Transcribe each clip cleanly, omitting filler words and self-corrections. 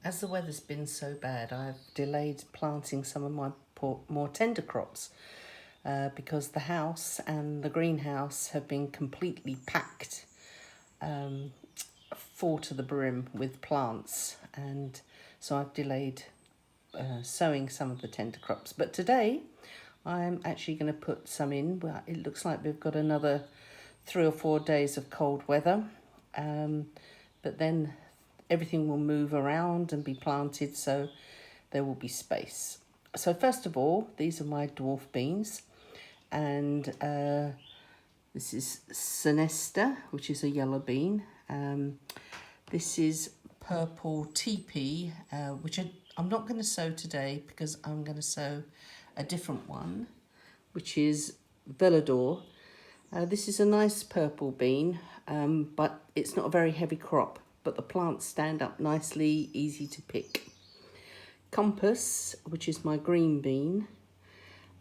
As the weather's been so bad, I've delayed planting some of my more tender crops because the house and the greenhouse have been completely packed um, full to the brim with plants, and so I've delayed sowing some of the tender crops. But today I'm actually going to put some in. Well, it looks like we've got another 3 or 4 days of cold weather, but then everything will move around and be planted, so there will be space. So first of all, these are my dwarf beans, and this is Sinesta, which is a yellow bean. This is purple TP, which I'm not going to sow today because I'm going to sow a different one, which is Velador. This is a nice purple bean, but it's not a very heavy crop, but the plants stand up nicely, easy to pick. Compass, which is my green bean,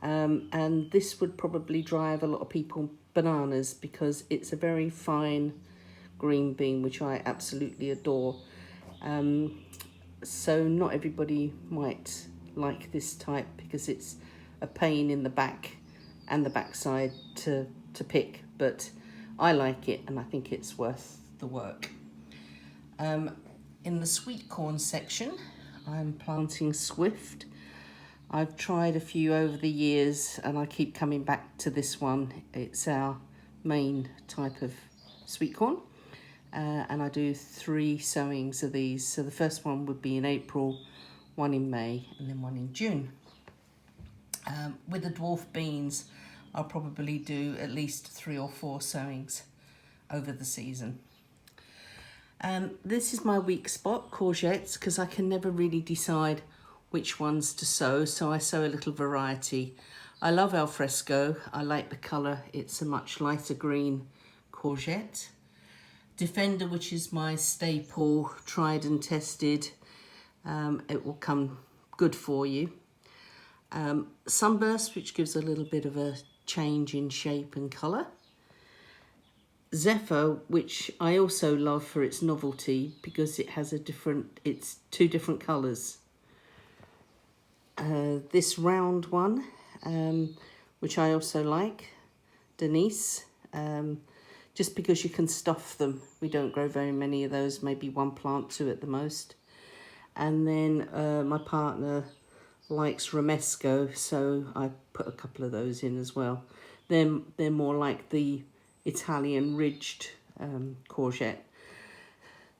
and this would probably drive a lot of people bananas because it's a very fine green bean, which I absolutely adore. So not everybody might like this type because it's a pain in the back and the backside to pick, but I like it and I think it's worth the work. In the sweet corn section, I'm planting Swift. I've tried a few over the years and I keep coming back to this one. It's our main type of sweet corn. And I do 3 sowings of these. So the first one would be in April, one in May, and then one in June. With the dwarf beans, I'll probably do at least 3 or 4 sowings over the season. This is my weak spot, courgettes, because I can never really decide which ones to sow, so I sow a little variety. I love alfresco. I like the colour. It's a much lighter green courgette. Defender, which is my staple, tried and tested. It will come good for you. Sunburst, which gives a little bit of a change in shape and colour. Zephyr, which I also love for its novelty because it has it's 2 different colours. This round one, which I also like, Denise, just because you can stuff them. We don't grow very many of those, maybe 1 plant, 2 at the most. And then my partner likes Romesco, so I put a couple of those in as well. They're more like the Italian ridged courgette.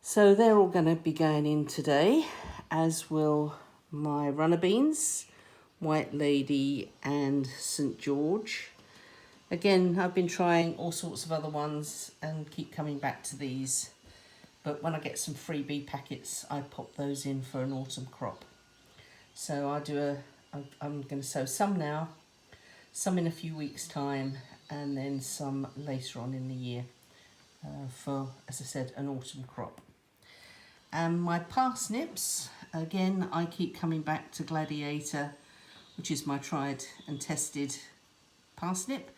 So they're all going to be going in today, as will my runner beans, White Lady and St. George. Again, I've been trying all sorts of other ones and keep coming back to these. But when I get some freebie packets, I pop those in for an autumn crop. So I'm going to sow some now, some in a few weeks' time, and then some later on in the year for, as I said, an autumn crop. And my parsnips, again, I keep coming back to Gladiator, which is my tried and tested parsnip.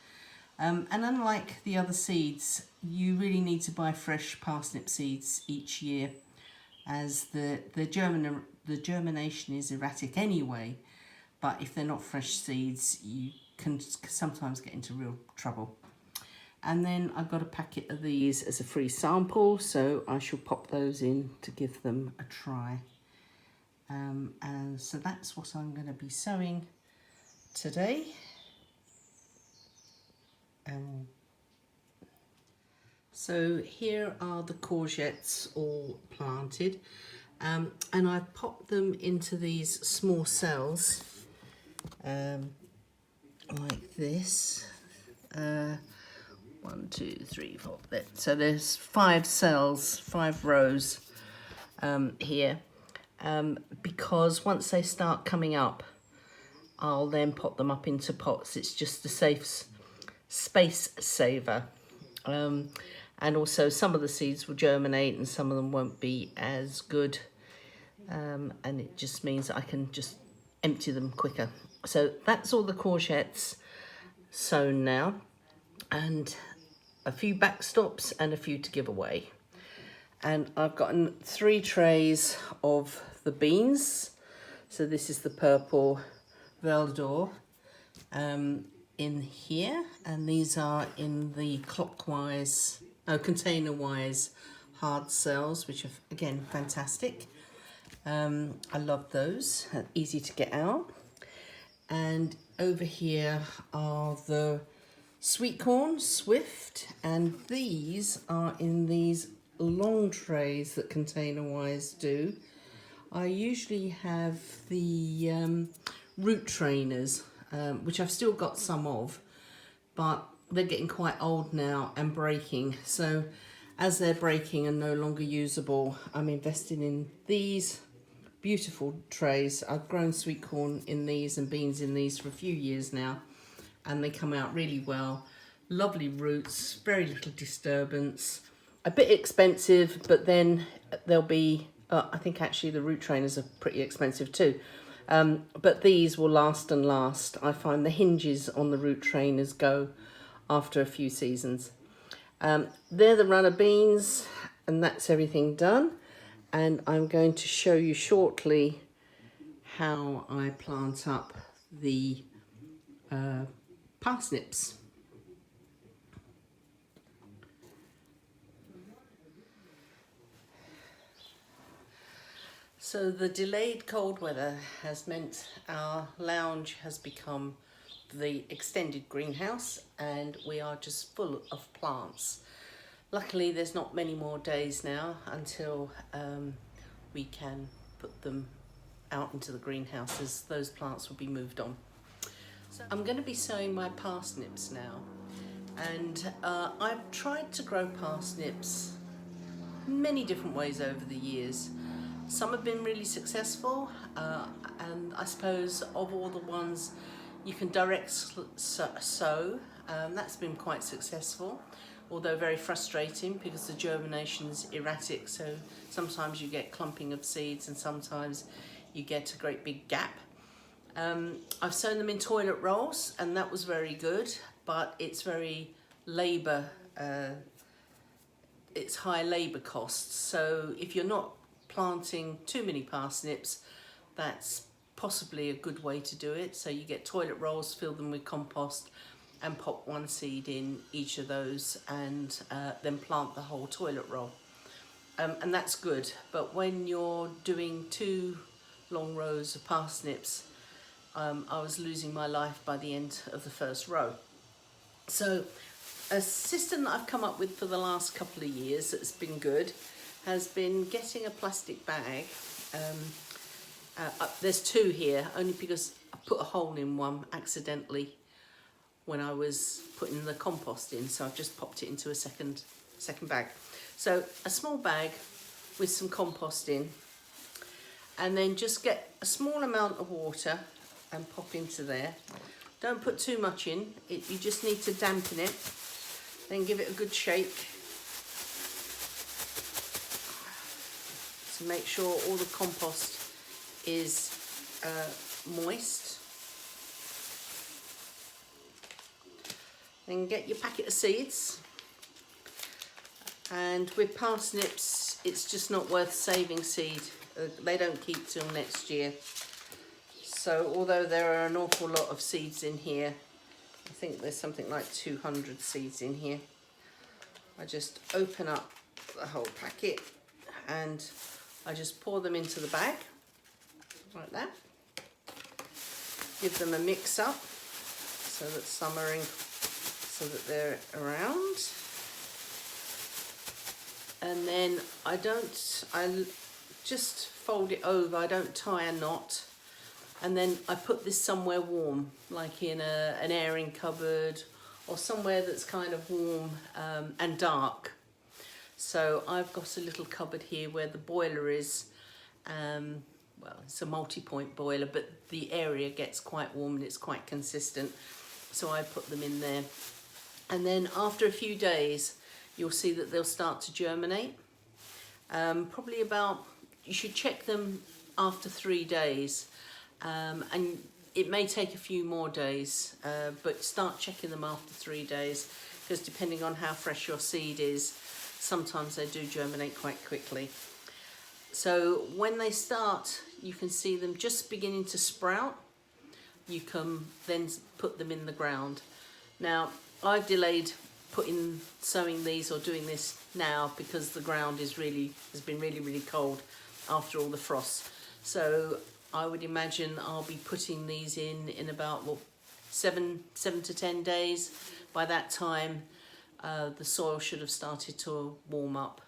And unlike the other seeds, you really need to buy fresh parsnip seeds each year, as the germination is erratic anyway. But if they're not fresh seeds, you can sometimes get into real trouble. And then I've got a packet of these as a free sample, so I shall pop those in to give them a try. And so that's what I'm going to be sowing today. So here are the courgettes all planted, and I've popped them into these small cells like this. 1, 2, 3, 4. So there's 5 cells, 5 rows here, because once they start coming up, I'll then pop them up into pots. It's just a safe space saver. And also some of the seeds will germinate and some of them won't be as good. And it just means that I can just empty them quicker. So that's all the courgettes sown now, and a few backstops and a few to give away. And I've gotten 3 trays of the beans. So this is the purple Veldor in here, and these are in the container-wise hard cells, which are again fantastic. I love those, easy to get out. And over here are the sweet corn, Swift, and these are in these long trays that container-wise do. I usually have the root trainers, which I've still got some of, but they're getting quite old now and breaking. So as they're breaking and no longer usable, I'm investing in these beautiful trays. I've grown sweet corn in these and beans in these for a few years now, and they come out really well. Lovely roots, very little disturbance. A bit expensive, but then there'll be, I think actually the root trainers are pretty expensive too. But these will last and last. I find the hinges on the root trainers go after a few seasons. They're the runner beans, and that's everything done. And I'm going to show you shortly how I plant up the parsnips. So the delayed cold weather has meant our lounge has become the extended greenhouse, and we are just full of plants. Luckily there's not many more days now until we can put them out into the greenhouses. Those plants will be moved on. So I'm going to be sowing my parsnips now, and I've tried to grow parsnips many different ways over the years. Some have been really successful, and I suppose of all the ones you can direct sow, that's been quite successful, although very frustrating because the germination's erratic, so sometimes you get clumping of seeds and sometimes you get a great big gap. I've sown them in toilet rolls, and that was very good, but it's very labour, it's high labour costs. So if you're not planting too many parsnips, that's possibly a good way to do it. So you get toilet rolls, fill them with compost, and pop one seed in each of those, and then plant the whole toilet roll. And that's good. But when you're doing 2 long rows of parsnips, I was losing my life by the end of the first row. So a system that I've come up with for the last couple of years that's been good has been getting a plastic bag. There's 2 here, only because I put a hole in one accidentally when I was putting the compost in, so I've just popped it into a second bag. So a small bag with some compost in, and then just get a small amount of water and pop into there. Don't put too much in, you just need to dampen it, then give it a good shake to make sure all the compost is moist. Then get your packet of seeds, and with parsnips it's just not worth saving seed. They don't keep till next year. So although there are an awful lot of seeds in here, I think there's something like 200 seeds in here, I just open up the whole packet and I just pour them into the bag like that. Give them a mix up so that some are in, so that they're around. And then I just fold it over, I don't tie a knot. And then I put this somewhere warm, like in an airing cupboard or somewhere that's kind of warm and dark. So I've got a little cupboard here where the boiler is. Well, it's a multi-point boiler, but the area gets quite warm and it's quite consistent. So I put them in there. And then after a few days, you'll see that they'll start to germinate. Probably about, you should check them after 3 days. And it may take a few more days, but start checking them after 3 days, because depending on how fresh your seed is, sometimes they do germinate quite quickly. So when they start, you can see them just beginning to sprout. You can then put them in the ground. Now, I've delayed sowing these or doing this now because the ground has been really cold after all the frost. So I would imagine I'll be putting these in about 7 to 10 days. By that time, the soil should have started to warm up.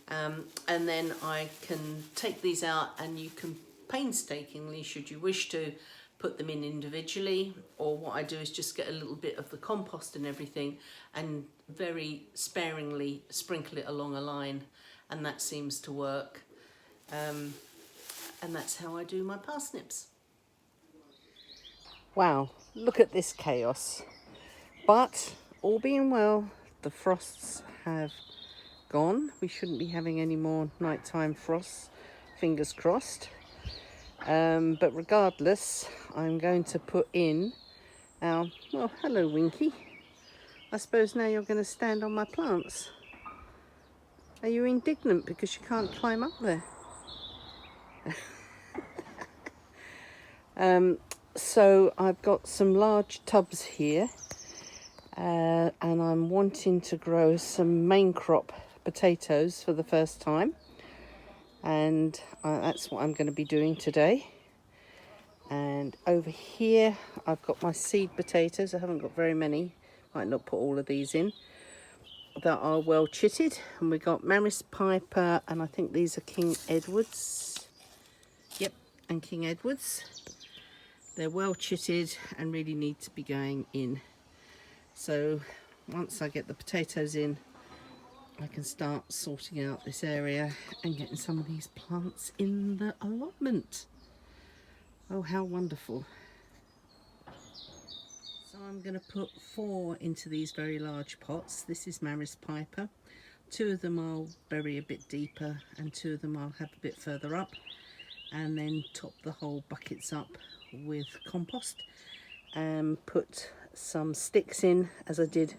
And then I can take these out, and you can painstakingly, should you wish to, put them in individually, or what I do is just get a little bit of the compost and everything and very sparingly sprinkle it along a line, and that seems to work. And that's how I do my parsnips. Wow, look at this chaos. But all being well, the frosts have gone. We shouldn't be having any more nighttime frosts, fingers crossed. But regardless, I'm going to put in our, well, hello Winky. I suppose now you're going to stand on my plants. Are you indignant because you can't climb up there? So I've got some large tubs here, and I'm wanting to grow some main crop potatoes for the first time, and that's what I'm going to be doing today. And over here I've got my seed potatoes. I haven't got very many, might not put all of these in, that are well chitted. And we got Maris Piper, and I think these are King Edwards. Yep, and King Edwards. They're well chitted and really need to be going in. So once I get the potatoes in, I can start sorting out this area and getting some of these plants in the allotment. Oh, how wonderful. So I'm going to put 4 into these very large pots. This is Maris Piper. 2 of them I'll bury a bit deeper, and 2 of them I'll have a bit further up, and then top the whole buckets up with compost and put some sticks in, as I did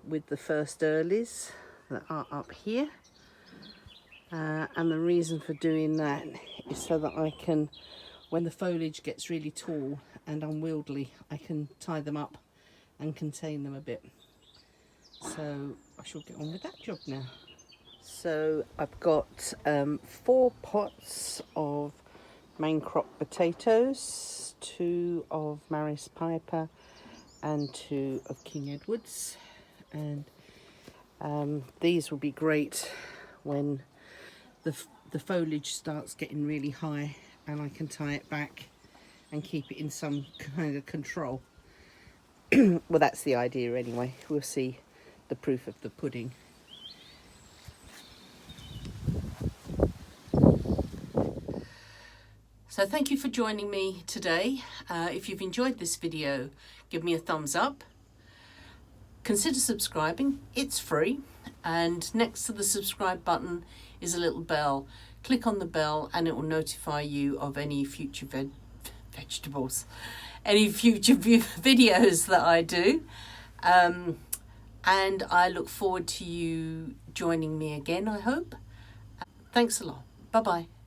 with the first earlies that are up here. And the reason for doing that is so that I can, when the foliage gets really tall and unwieldy, I can tie them up and contain them a bit. So I shall get on with that job now. So I've got 4 pots of main crop potatoes, 2 of Maris Piper and 2 of King Edwards. And these will be great when the foliage starts getting really high, and I can tie it back and keep it in some kind of control. Well, that's the idea anyway. We'll see the proof of the pudding. So thank you for joining me today. If you've enjoyed this video, give me a thumbs up. Consider subscribing, it's free. And next to the subscribe button is a little bell. Click on the bell and it will notify you of any future vegetables, any future videos that I do. And I look forward to you joining me again, I hope. Thanks a lot. Bye-bye.